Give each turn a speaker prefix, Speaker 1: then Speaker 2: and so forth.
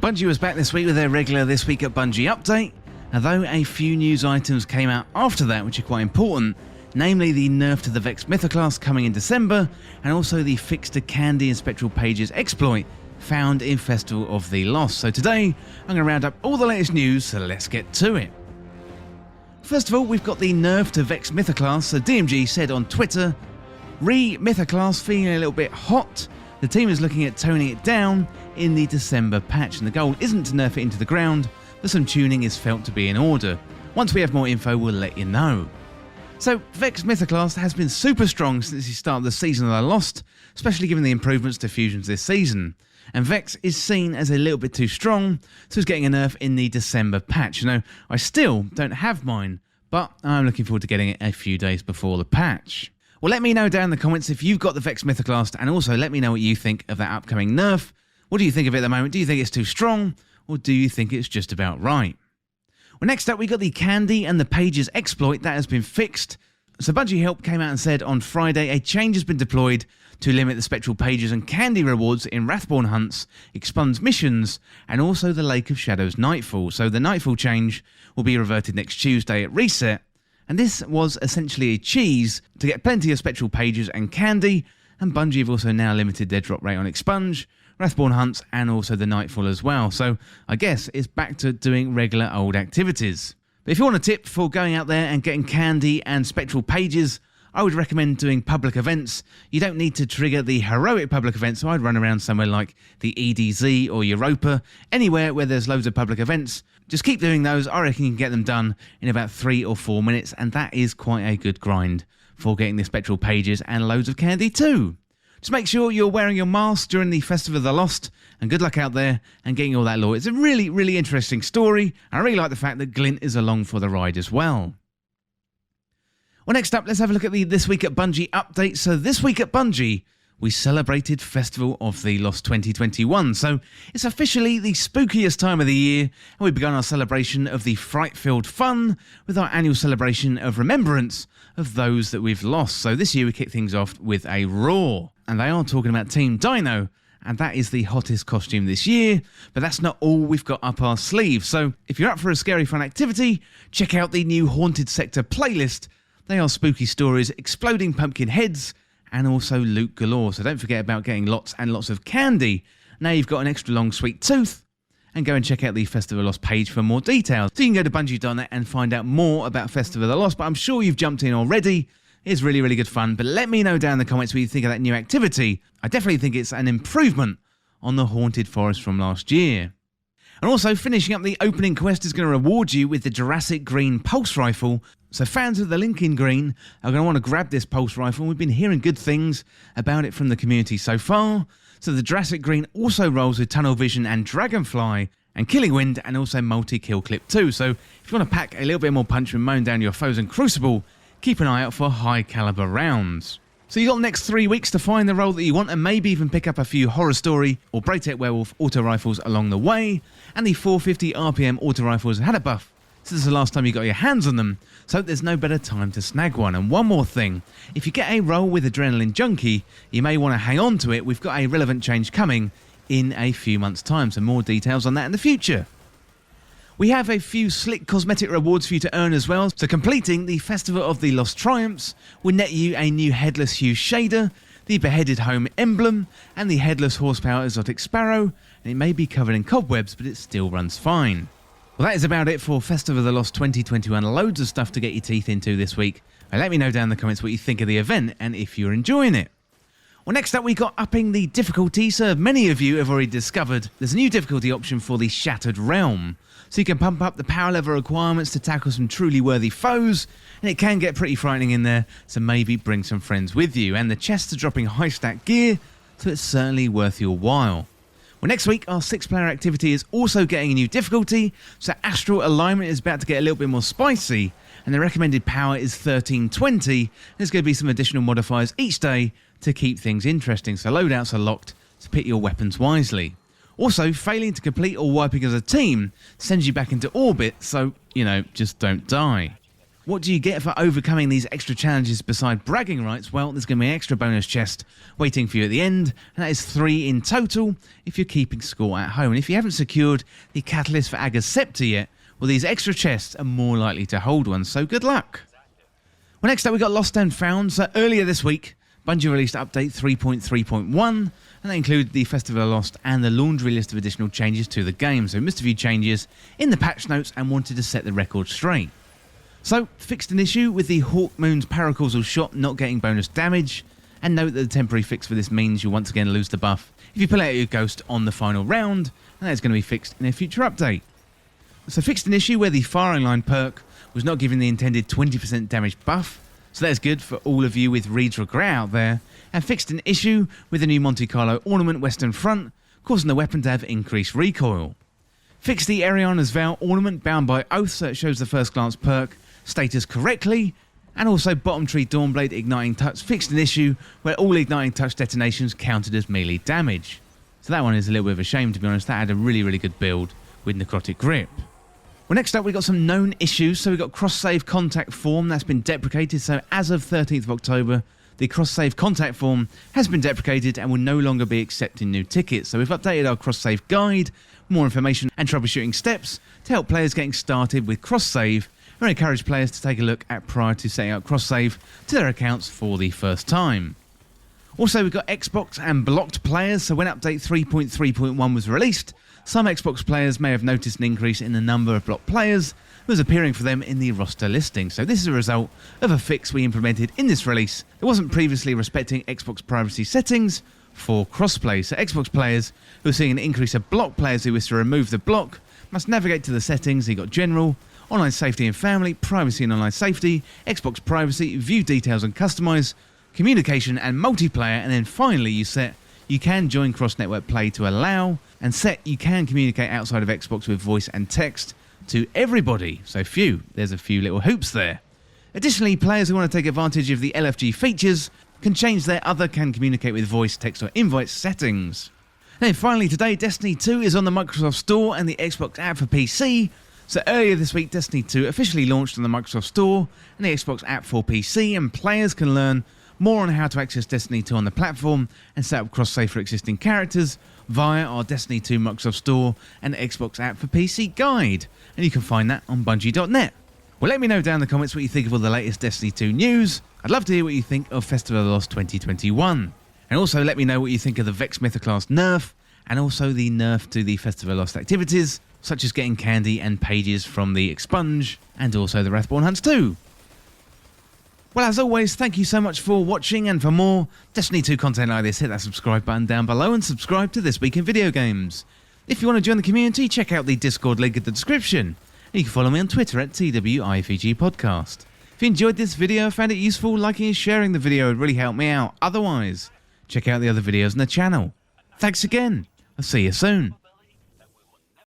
Speaker 1: Bungie was back this week with their regular This Week at Bungie update, although a few news items came out after that which are quite important, namely the nerf to the Vex Mythoclast coming in December, and also the fix to Candy and Spectral Pages exploit found in Festival of the Lost. So today, I'm going to round up all the latest news, so let's get to it. First of all, we've got the nerf to Vex Mythoclast. So DMG said on Twitter, Mythoclast feeling a little bit hot. The team is looking at toning it down in the December patch, and the goal isn't to nerf it into the ground, but some tuning is felt to be in order. Once we have more info, we'll let you know. So, Vex Mythoclast has been super strong since the start of the season of the Lost, especially given the improvements to fusions this season. And Vex is seen as a little bit too strong, so it's getting a nerf in the December patch. You know, I still don't have mine, but I'm looking forward to getting it a few days before the patch. Well, let me know down in the comments if you've got the Vex Mythoclast, and also let me know what you think of that upcoming nerf. What do you think of it at the moment? Do you think it's too strong, or do you think it's just about right? Well, next up, we got the Candy and the Pages exploit that has been fixed. So Bungie Help came out and said on Friday a change has been deployed to limit the Spectral Pages and Candy rewards in Wrathborn hunts, expunge missions, and also the Lake of Shadows Nightfall. So the Nightfall change will be reverted next Tuesday at reset. And this was essentially a cheese to get plenty of Spectral Pages and Candy, and Bungie have also now limited their drop rate on Expunge, Wrathborn hunts, and also the Nightfall as well. So I guess it's back to doing regular old activities. But if you want a tip for going out there and getting Candy and Spectral Pages, I would recommend doing public events. You don't need to trigger the heroic public events, so I'd run around somewhere like the EDZ or Europa, anywhere where there's loads of public events. Just keep doing those. I reckon you can get them done in about 3 or 4 minutes, and that is quite a good grind for getting the Spectral Pages and loads of Candy too. Just make sure you're wearing your mask during the Festival of the Lost, and good luck out there and getting all that lore. It's a really, really interesting story, and I really like the fact that Glint is along for the ride as well. Well, next up, let's have a look at the This Week at Bungie update. So this week at Bungie, we celebrated Festival of the Lost 2021. So it's officially the spookiest time of the year, and we've begun our celebration of the fright-filled fun with our annual celebration of remembrance of those that we've lost. So this year we kick things off with a roar, and they are talking about Team Dino, and that is the hottest costume this year, but that's not all we've got up our sleeve. So if you're up for a scary fun activity, check out the new Haunted Sector playlist. They are spooky stories, exploding pumpkin heads, and also loot galore. So don't forget about getting lots and lots of candy. Now you've got an extra long sweet tooth, and go and check out the Festival of the Lost page for more details. So you can go to Bungie.net and find out more about Festival of the Lost, but I'm sure you've jumped in already. It's really, really good fun, but let me know down in the comments what you think of that new activity. I definitely think it's an improvement on the Haunted Forest from last year. And also, finishing up the opening quest is going to reward you with the Jurassic Green Pulse Rifle. So fans of the Lincoln Green are going to want to grab this Pulse Rifle. We've been hearing good things about it from the community so far. So the Jurassic Green also rolls with Tunnel Vision and Dragonfly, and Killing Wind, and also multi-kill clip too. So if you want to pack a little bit more punch when mowing down your foes in Crucible, keep an eye out for high caliber rounds. So you've got the next 3 weeks to find the role that you want, and maybe even pick up a few Horror Story or Braytech Werewolf auto rifles along the way. And the 450 RPM auto rifles had a buff since the last time you got your hands on them, so there's no better time to snag one. And one more thing, if you get a role with Adrenaline Junkie, you may want to hang on to it. We've got a relevant change coming in a few months' time, so more details on that in the future. We have a few slick cosmetic rewards for you to earn as well, so completing the Festival of the Lost Triumphs will net you a new Headless Hue shader, the Beheaded Home emblem, and the Headless Horsepower Exotic Sparrow, and it may be covered in cobwebs, but it still runs fine. Well, that is about it for Festival of the Lost 2021. Loads of stuff to get your teeth into this week. Let me know down in the comments what you think of the event and if you're enjoying it. Well, next up we got upping the difficulty. So many of you have already discovered there's a new difficulty option for the Shattered Realm. So you can pump up the power level requirements to tackle some truly worthy foes, and it can get pretty frightening in there, so maybe bring some friends with you. And the chests are dropping high stack gear, so it's certainly worth your while. Well, next week, our 6-player activity is also getting a new difficulty, so Astral Alignment is about to get a little bit more spicy, and the recommended power is 1320. There's going to be some additional modifiers each day to keep things interesting, so loadouts are locked to pick your weapons wisely. Also, failing to complete or wiping as a team sends you back into orbit, so, you know, just don't die. What do you get for overcoming these extra challenges beside bragging rights? Well, there's going to be an extra bonus chest waiting for you at the end, and that is 3 in total if you're keeping score at home. And if you haven't secured the Catalyst for Aga's Scepter yet, well, these extra chests are more likely to hold one, so good luck. Well, next up we got Lost and Found. So earlier this week, Bungie released update 3.3.1, and that included the Festival of Lost and the laundry list of additional changes to the game. So missed a few changes in the patch notes and wanted to set the record straight. So, fixed an issue with the Hawkmoon's paracausal shot not getting bonus damage, and note that the temporary fix for this means you'll once again lose the buff if you pull out your ghost on the final round, and that's going to be fixed in a future update. So fixed an issue where the firing line perk was not giving the intended 20% damage buff, so that's good for all of you with Reed's Regret out there, and fixed an issue with the new Monte Carlo ornament Western Front, causing the weapon to have increased recoil. Fixed the Ariana's Vow ornament bound by oath so it shows the first glance perk status correctly, and also Bottom Tree Dawnblade Igniting Touch fixed an issue where all Igniting Touch detonations counted as melee damage. So that one is a little bit of a shame, to be honest. That had a really good build with Necrotic Grip. Well, next up we got some known issues. So we got cross-save contact form that's been deprecated. So as of 13th of October, the cross-save contact form has been deprecated and will no longer be accepting new tickets. So we've updated our cross-save guide, more information and troubleshooting steps to help players getting started with cross-save. We encourage players to take a look at prior to setting up cross-save to their accounts for the first time. Also, we've got Xbox and blocked players. So when update 3.3.1 was released, some Xbox players may have noticed an increase in the number of blocked players who was appearing for them in the roster listing. So this is a result of a fix we implemented in this release. It wasn't previously respecting Xbox privacy settings for crossplay. So Xbox players who are seeing an increase of blocked players who wish to remove the block must navigate to the settings. You got General, Online Safety and Family, Privacy and Online Safety, Xbox Privacy, View Details and Customize, Communication and Multiplayer, and then finally you set you can join cross-network play to allow, and set you can communicate outside of Xbox with voice and text to everybody. So there's a few little hoops there. Additionally, players who want to take advantage of the LFG features can change their other can communicate with voice, text or invite settings. And then finally today, Destiny 2 is on the Microsoft Store and the Xbox app for PC. So earlier this week, Destiny 2 officially launched on the Microsoft Store and the Xbox app for PC, and players can learn more on how to access Destiny 2 on the platform and set up cross-save for existing characters via our Destiny 2 Microsoft Store and Xbox app for PC guide. And you can find that on Bungie.net. Well, let me know down in the comments what you think of all the latest Destiny 2 news. I'd love to hear what you think of Festival of Lost 2021. And also let me know what you think of the Vex Mythoclast NERF, and also the nerf to the Festival of Lost activities, such as getting Candy and Pages from the Expunge, and also the Wrathborn Hunts too. Well, as always, thank you so much for watching, and for more Destiny 2 content like this, hit that subscribe button down below and subscribe to This Week in Video Games. If you want to join the community, check out the Discord link in the description, and you can follow me on Twitter at TWIFEG Podcast. If you enjoyed this video and found it useful, liking and sharing the video would really help me out. Otherwise, check out the other videos on the channel. Thanks again. I'll see you soon.